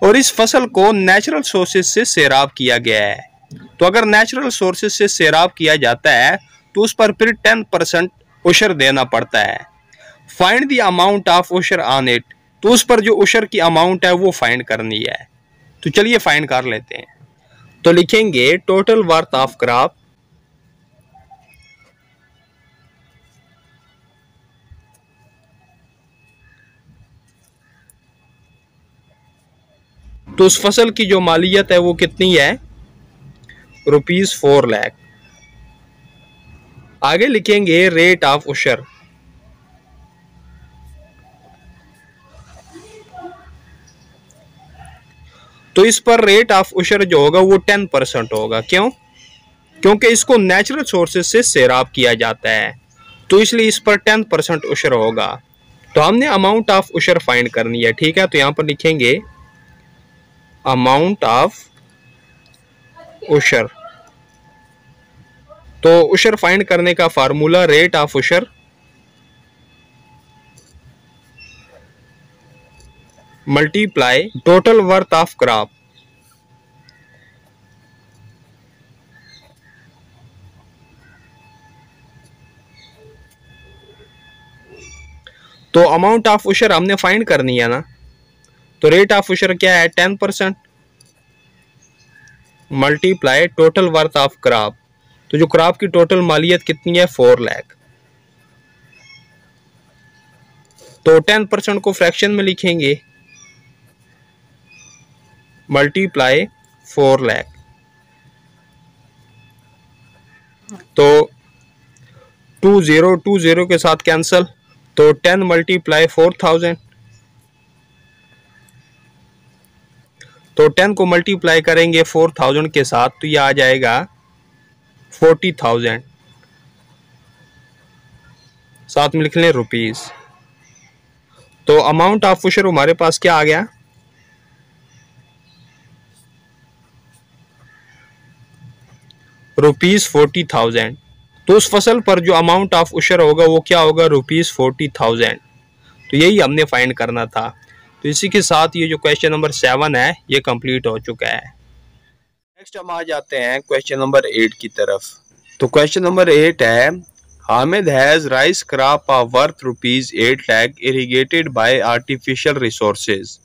और इस फसल को नेचुरल सोर्सेज से सैराब किया गया है। तो अगर नेचुरल सोर्सेज से सैराब किया जाता है तो उस पर फिर 10% उशर देना पड़ता है। फाइंड द अमाउंट ऑफ उशर ऑन इट। तो उस पर जो उशर की अमाउंट है वो फाइंड करनी है। तो चलिए फाइंड कर लेते हैं। तो लिखेंगे टोटल वर्थ ऑफ क्रॉप तो उस फसल की जो मालियत है वो कितनी है, ₹4 लाख। आगे लिखेंगे रेट ऑफ उशर। तो इस पर रेट ऑफ उशर जो होगा वो 10% होगा। क्यों? क्योंकि इसको नेचुरल सोर्सेज से सैराब किया जाता है, तो इसलिए इस पर 10% उशर होगा। तो हमने अमाउंट ऑफ उशर फाइंड करनी है। ठीक है। तो यहां पर लिखेंगे अमाउंट ऑफ उशर। तो उशर फाइंड करने का फार्मूला रेट ऑफ उशर multiply total worth of crop. तो अमाउंट ऑफ उशर हमने फाइंड करनी है ना। तो रेट ऑफ उशर क्या है, 10% multiply total worth of crop. तो जो क्रॉप की टोटल मालियत कितनी है, 4 लाख। तो 10% को फ्रैक्शन में लिखेंगे, मल्टीप्लाई 4 लाख। तो 20 के साथ कैंसल, तो 10 मल्टीप्लाई 4000। तो 10 को मल्टीप्लाई करेंगे 4000 के साथ तो ये आ जाएगा 40,000। साथ में लिख लें रुपीस। तो अमाउंट ऑफ उशर हमारे पास क्या आ गया, ₹40,000। तो उस फसल पर जो अमाउंट ऑफ उशर होगा वो क्या होगा, ₹40,000। तो यही हमने फाइंड करना था। तो इसी के साथ ये जो क्वेश्चन नंबर 7 है ये कंप्लीट हो चुका है। नेक्स्ट हम आ जाते हैं क्वेश्चन नंबर 8 की तरफ। तो क्वेश्चन नंबर 8 है, Hamid has rice crop of worth ₹8 lakh irrigated by artificial resources.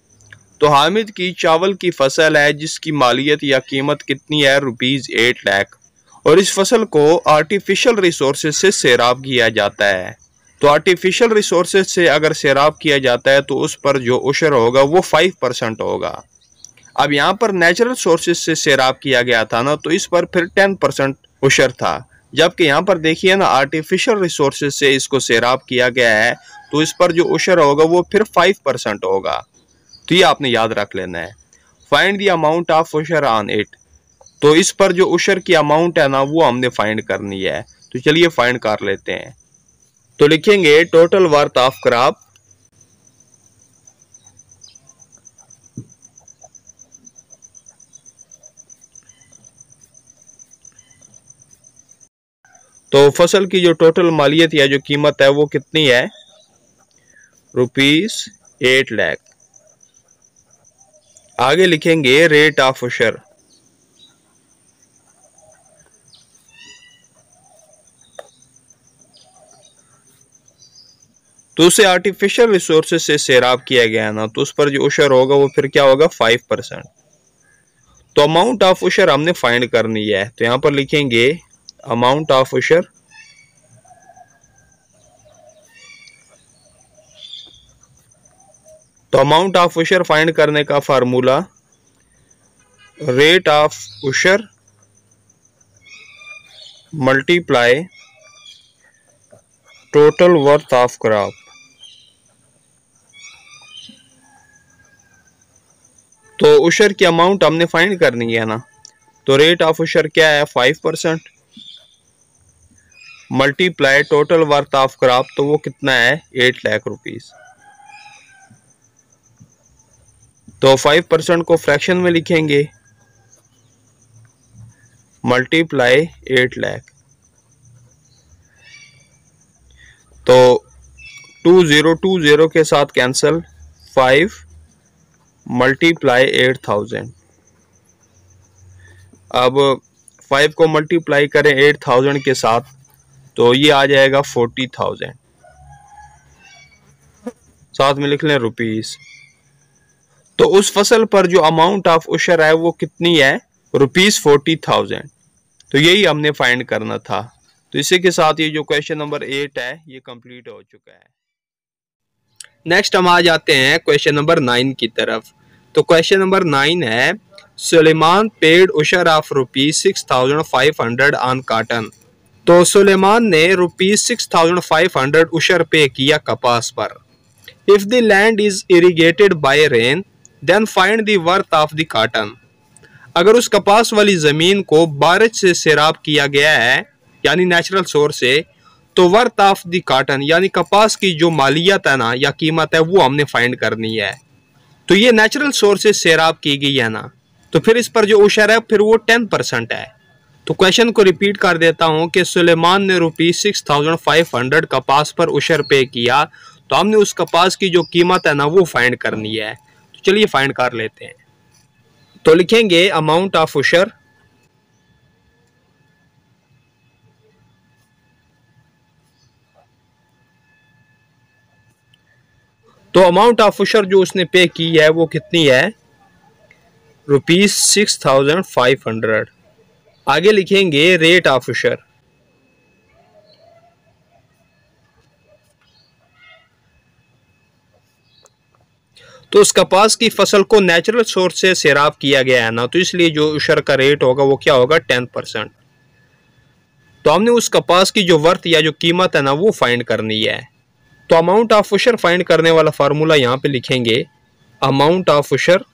तो हामिद की चावल की फसल है जिसकी मालियत या कीमत कितनी है, ₹8 लाख, और इस फसल को आर्टिफिशियल रिसोर्सेज से सैराब किया जाता है। तो आर्टिफिशियल रिसोर्सेज से अगर सैराब किया जाता है तो उस पर जो उशर होगा वो 5% होगा। अब यहाँ पर नेचुरल सोर्सेज से सैराब किया गया था ना, तो इस पर फिर 10% उशर था, जबकि यहाँ पर देखिए ना आर्टिफिशियल रिसोर्सेज से इसको सैराब किया गया है तो इस पर जो उशर होगा वो फिर 5% होगा। तो ये आपने याद रख लेना है। फाइंड द अमाउंट ऑफ उशर ऑन इट। तो इस पर जो उशर की अमाउंट है ना वो हमने फाइंड करनी है। तो चलिए फाइंड कर लेते हैं। तो लिखेंगे टोटल वर्थ ऑफ क्रॉप तो फसल की जो टोटल मालियत या जो कीमत है वो कितनी है, ₹8 लाख। आगे लिखेंगे रेट ऑफ उशर। तो उसे आर्टिफिशियल रिसोर्सेज से सैराब किया गया ना, तो उस पर जो उशर होगा वो फिर क्या होगा, 5%। तो अमाउंट ऑफ उशर हमने फाइंड करनी है, तो यहां पर लिखेंगे अमाउंट ऑफ उशर। तो अमाउंट ऑफ उशर फाइंड करने का फार्मूला रेट ऑफ उशर multiply total worth of crop. तो उशर की अमाउंट हमने फाइंड करनी है ना, तो रेट ऑफ उशर क्या है, 5%, multiply total worth of crop, तो वो कितना है, 8 लाख रुपीस। तो 5% को फ्रैक्शन में लिखेंगे, मल्टीप्लाई 8 लाख। तो 2020 के साथ कैंसल, 5 मल्टीप्लाई 8000। अब 5 को मल्टीप्लाई करें 8000 के साथ, तो ये आ जाएगा 40,000। साथ में लिख लें रुपीस। तो उस फसल पर जो अमाउंट ऑफ उशर है वो कितनी है, ₹40,000। तो यही हमने फाइंड करना था। तो इसी के साथ ये जो क्वेश्चन नंबर 8 है ये कंप्लीट हो चुका है। नेक्स्ट हम आ जाते हैं क्वेश्चन नंबर 9 की तरफ। तो क्वेश्चन नंबर 9 है, सुलेमान पेड उशर ऑफ ₹6,500 ऑन कॉटन। तो सुलेमान ने ₹6,500 उशर पे किया कपास पर। If the land is irrigated by rain then find the worth of the cotton. अगर उस कपास वाली जमीन को बारिश से सैराब किया गया है यानी नेचुरल सोर्स से, तो वर्थ ऑफ द कॉटन यानी कपास की जो मालियत है ना या कीमत है वो हमने फाइंड करनी है। तो ये नेचुरल सोर्स से सैराब की गई है ना, तो फिर इस पर जो उशर है फिर वो 10% है। तो क्वेश्चन को रिपीट कर देता हूं कि सुलेमान ने ₹6,500 कपास पर उशर पे किया, तो हमने उस कपास की जो कीमत है ना वो फाइंड करनी है। तो चलिए फाइंड कर लेते हैं। तो लिखेंगे अमाउंट ऑफ उशर तो अमाउंट ऑफ उशर जो उसने पे की है वो कितनी है, ₹6,500। आगे लिखेंगे रेट ऑफ उशर। तो उस कपास की फसल को नेचुरल सोर्स से सैराब किया गया है ना, तो इसलिए जो उशर का रेट होगा वो क्या होगा, 10%। तो हमने उस कपास की जो वर्थ या जो कीमत है ना वो फाइंड करनी है। तो अमाउंट ऑफ उशर फाइंड करने वाला फार्मूला यहां पे लिखेंगे, अमाउंट ऑफ उशर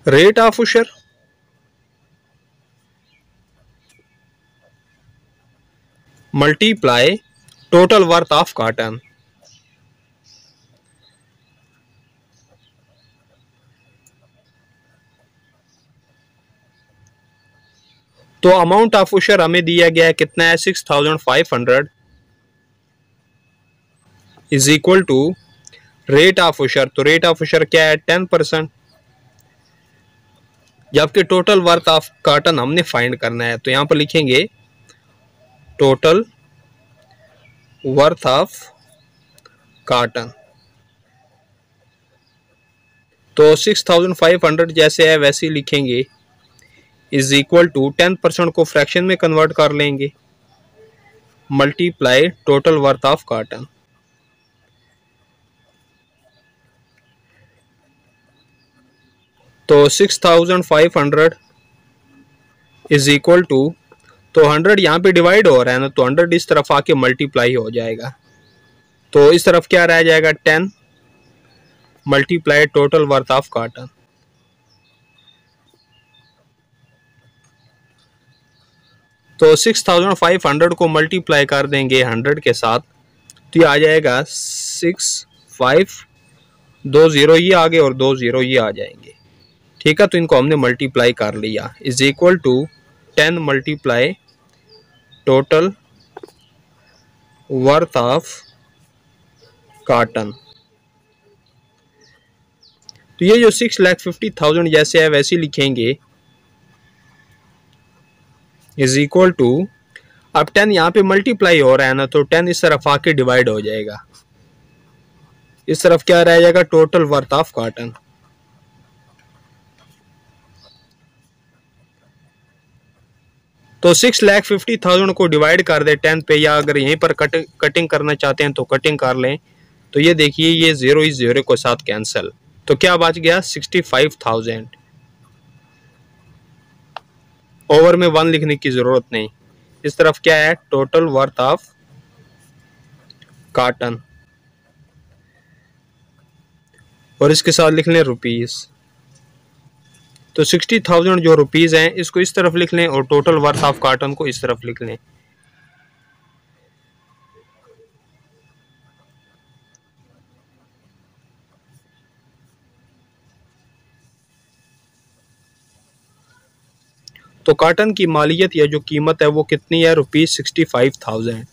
रेट ऑफ उशर multiply total worth of cotton. तो अमाउंट ऑफ उशर हमें दिया गया है कितना है, 6,500 is equal to rate of उशर। तो रेट ऑफ उशर क्या है, 10%, जबकि टोटल वर्थ ऑफ कॉटन हमने फाइंड करना है। तो यहां पर लिखेंगे टोटल वर्थ ऑफ कॉटन। तो 6,500 जैसे है वैसे ही लिखेंगे, इज इक्वल टू 10% को फ्रैक्शन में कन्वर्ट कर लेंगे, multiply total worth of cotton. तो 6,500 इज इक्वल टू, तो 100 यहाँ पे डिवाइड हो रहा है ना, तो 100 इस तरफ आके मल्टीप्लाई हो जाएगा। तो इस तरफ क्या रह जाएगा, 10 multiply total worth of cotton. तो 6,500 को मल्टीप्लाई कर देंगे 100 के साथ, तो ये आ जाएगा 6, 5, 2 0 ये आगे और 2 0 ये आ जाएंगे। ठीक है, तो इनको हमने मल्टीप्लाई कर लिया, is equal to 10 multiply total worth of cotton. तो ये जो 6,50,000 जैसे है वैसे लिखेंगे, इज इक्वल टू, अब 10 यहाँ पे मल्टीप्लाई हो रहा है ना, तो 10 इस तरफ आके डिवाइड हो जाएगा, इस तरफ क्या रह जाएगा, टोटल वर्थ ऑफ कॉटन। तो 6,50,000 को डिवाइड कर दे 10 पे, या अगर यहीं पर कटिंग करना चाहते हैं तो कटिंग कर लें। तो ये देखिए, ये 0 इस 0 के साथ कैंसिल, तो क्या बच गया 65,000। ओवर में 1 लिखने की जरूरत नहीं, इस तरफ क्या है, टोटल वर्थ ऑफ कॉटन, और इसके साथ लिख लें रुपीस। तो 60,000 जो रुपीस हैं इसको इस तरफ लिख लें, और टोटल वर्थ ऑफ कॉटन को इस तरफ लिख लें। तो कॉटन की मालियत या जो कीमत है वो कितनी है, ₹65,000।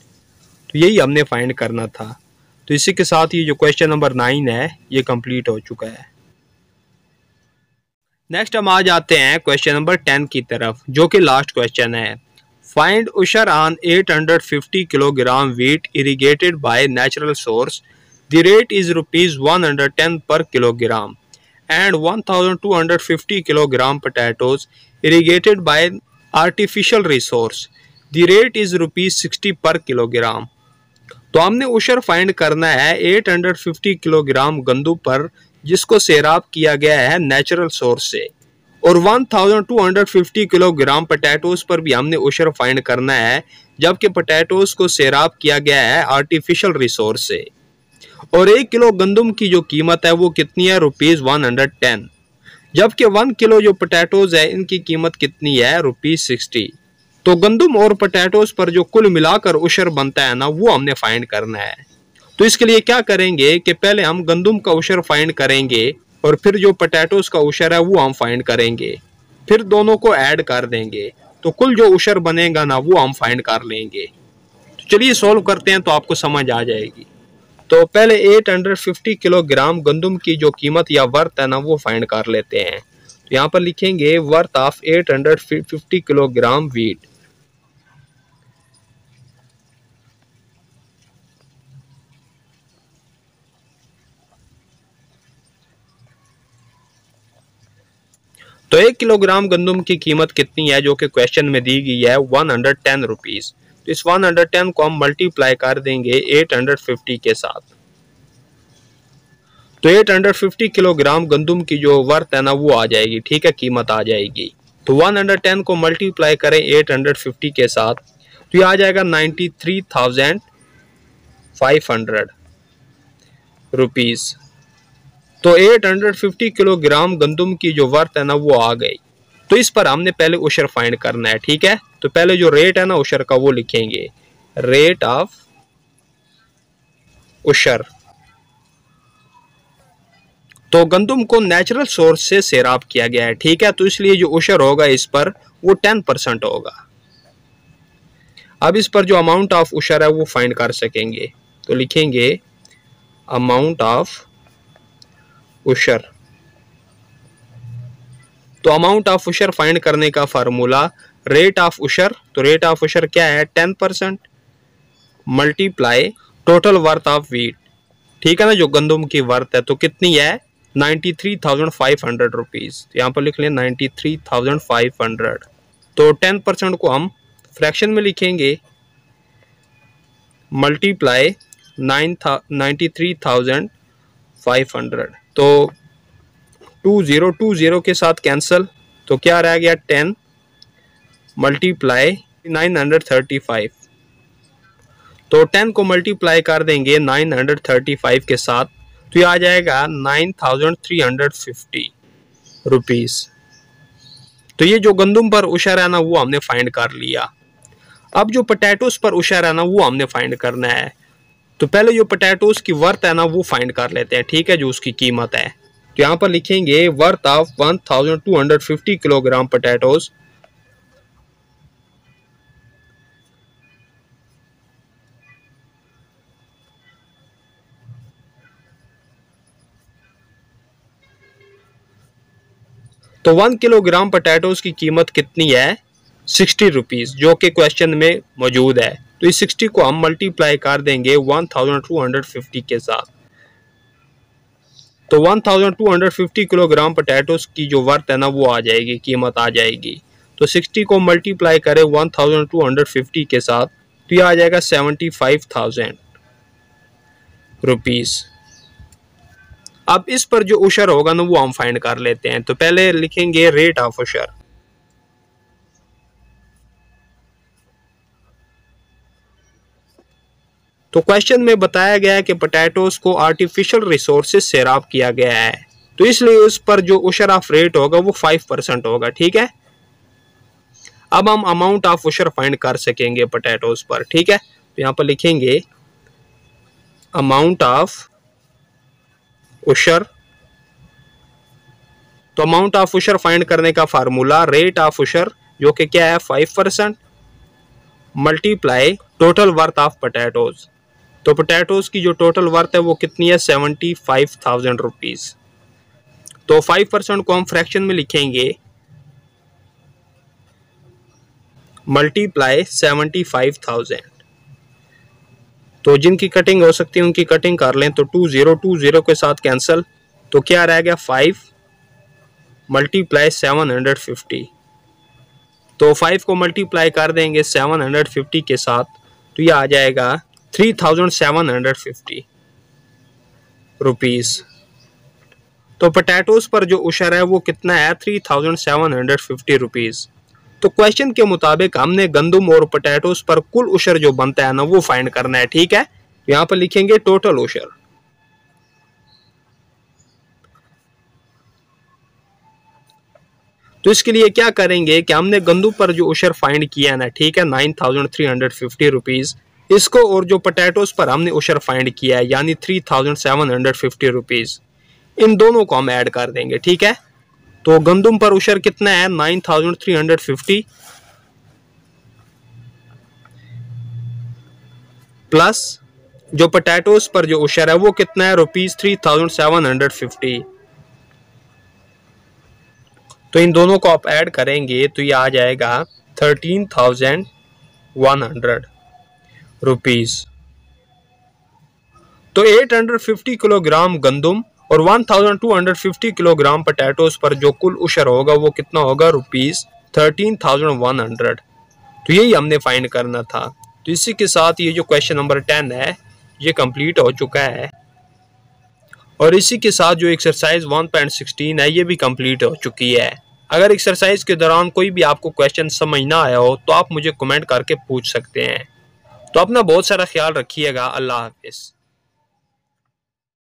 तो यही हमने फाइंड करना था। तो इसी के साथ ये जो क्वेश्चन नंबर 9 है ये कंप्लीट हो चुका है। नेक्स्ट हम आ जाते हैं क्वेश्चन नंबर 10 की तरफ, जो कि लास्ट क्वेश्चन है। फाइंड उशर on 850 kilogram wheat irrigated by natural source, the rate is ₹110 per kilogram, and 1,250 kilogram potatoes irrigated by artificial resource, the rate is ₹60 per kilogram। तो हमने उशर फाइंड करना है 850 किलोग्राम गंदम पर जिसको सैराब किया गया है नेचुरल सोर्स से, और 1250 किलोग्राम पोटैटोज पर भी हमने उशर फाइंड करना है जबकि पोटैटोज को सैराब किया गया है आर्टिफिशियल रिसोर्स से। और 1 किलो गंदम की जो कीमत है वो कितनी है, ₹110, जबकि 1 किलो जो पोटैटोज है इनकी कीमत कितनी है, ₹60। तो गंदम और पोटैटोज पर जो कुल मिलाकर उशर बनता है ना वो हमने फाइंड करना है। तो इसके लिए क्या करेंगे कि पहले हम गंदम का उशर फाइंड करेंगे और फिर जो पोटैटोज का उशर है वो हम फाइंड करेंगे, फिर दोनों को ऐड कर देंगे, तो कुल जो उशर बनेगा ना वो हम फाइंड कर लेंगे। तो चलिए सॉल्व करते हैं तो आपको समझ आ जाएगी। तो पहले 850 किलोग्राम गंदम की जो कीमत या वर्थ है ना वो फाइंड कर लेते हैं। तो यहाँ पर लिखेंगे वर्थ ऑफ 850 किलोग्राम व्हीट। तो 1 किलोग्राम गंदम की कीमत कितनी है जो कि क्वेश्चन में दी गई है, 110 रुपीज। तो इस 110 को हम मल्टीप्लाई कर देंगे 850 के साथ। तो 850 किलोग्राम गंदम की जो वर्थ है ना वो आ जाएगी, ठीक है, कीमत आ जाएगी। तो 110 को मल्टीप्लाई करें 850 के साथ तो ये आ जाएगा 93,500 रुपीज। तो 850 किलोग्राम गंदम की जो वर्थ है ना वो आ गई। तो इस पर हमने पहले उशर फाइंड करना है, ठीक है। तो पहले जो रेट है ना उशर का वो लिखेंगे, रेट ऑफ उशर। तो गंदम को नेचुरल सोर्स से सैराब किया गया है, ठीक है, तो इसलिए जो उशर होगा इस पर वो 10% होगा। अब इस पर जो अमाउंट ऑफ उशर है वो फाइंड कर सकेंगे। तो लिखेंगे अमाउंट ऑफ उशर। तो अमाउंट ऑफ उशर फाइंड करने का फार्मूला रेट ऑफ उशर, तो रेट ऑफ उशर क्या है, 10% multiply total worth of wheat, ठीक है ना, जो गंदम की वर्थ है तो कितनी है, 93,500 रुपीज। तो यहाँ पर लिख लें 93,500। तो 10% को हम फ्रैक्शन में लिखेंगे, मल्टीप्लाई 93,500। तो 2020 के साथ कैंसल, तो क्या रह गया, 10 मल्टीप्लाई 935। तो 10 को मल्टीप्लाई कर देंगे 935 के साथ तो ये आ जाएगा 9,350 रुपीज। तो ये जो गंदम पर उशर है ना वो हमने फाइंड कर लिया। अब जो पोटैटोज पर उशर है ना वो हमने फाइंड करना है। तो पहले जो पोटैटोज की वर्थ है ना वो फाइंड कर लेते हैं, ठीक है, जो उसकी कीमत है। तो यहाँ पर लिखेंगे वर्थ ऑफ 1250 किलोग्राम पोटैटोज। तो 1 किलोग्राम पोटैटोज की कीमत कितनी है? 60 रुपीज, जो कि क्वेश्चन में मौजूद है। तो इस 60 को हम मल्टीप्लाई कर देंगे 1250 के साथ। तो 1250 किलोग्राम पोटैटोज की जो वर्थ है ना वो आ जाएगी, कीमत आ जाएगी। तो 60 को मल्टीप्लाई करें 1250 के साथ तो ये आ जाएगा 75,000 रुपीज। अब इस पर जो उशर होगा ना वो हम फाइंड कर लेते हैं। तो पहले लिखेंगे रेट ऑफ उशर। तो क्वेश्चन में बताया गया है कि पोटैटोज को आर्टिफिशियल रिसोर्सेज से रॉब किया गया है, तो इसलिए उस पर जो उशर ऑफ रेट होगा वो 5% होगा। ठीक है, अब हम अमाउंट ऑफ उशर फाइंड कर सकेंगे पोटैटोज पर। ठीक है, तो यहां पर लिखेंगे अमाउंट ऑफ उशर। तो अमाउंट ऑफ उशर फाइंड करने का फार्मूला रेट ऑफ उशर, जो कि क्या है 5%, multiply total worth of potatoes. तो पोटैटोज की जो टोटल वर्थ है वो कितनी है? 75,000 रुपीज। तो 5% को हम फ्रैक्शन में लिखेंगे, मल्टीप्लाई 75,000। तो जिनकी कटिंग हो सकती है उनकी कटिंग कर लें। तो 20 के साथ कैंसिल, तो क्या रह गया 5 मल्टीप्लाई 750। तो 5 को मल्टीप्लाई कर देंगे 750 के साथ तो ये आ जाएगा 3,750 रुपीज। तो पोटैटोज पर जो उशर है वो कितना है? 3,750 रुपीज। तो क्वेश्चन के मुताबिक हमने गंदम और पोटैटोज पर कुल उशर जो बनता है ना वो फाइंड करना है। ठीक है, यहाँ पर लिखेंगे टोटल उशर। तो इसके लिए क्या करेंगे कि हमने गंदम पर जो उशर फाइंड किया है ना, ठीक है, 9,350 रुपीज, इसको और जो पोटैटोज पर हमने उशर फाइंड किया है यानी 3,750 रुपीज, इन दोनों को हम ऐड कर देंगे। ठीक है, तो गंदम पर उशर कितना है? 9,350 प्लस जो पोटैटोज पर जो उशर है वो कितना है? रुपीज 3,750। तो इन दोनों को आप ऐड करेंगे तो ये आ जाएगा 13,100 रुपीज। तो 850 किलोग्राम गंदम और 1,250 किलोग्राम पोटैटोज पर जो कुल उशर होगा वो कितना होगा? रुपीज 13,100। तो यही हमने फाइंड करना था। तो इसी के साथ ये जो क्वेश्चन नंबर 10 है ये कंप्लीट हो चुका है और इसी के साथ जो एक्सरसाइज 1.16 है ये भी कंप्लीट हो चुकी है। अगर एक्सरसाइज के दौरान कोई भी आपको क्वेश्चन समझ ना आया हो तो आप मुझे कमेंट करके पूछ सकते हैं। तो अपना बहुत सारा ख्याल रखिएगा। अल्लाह हाफिज।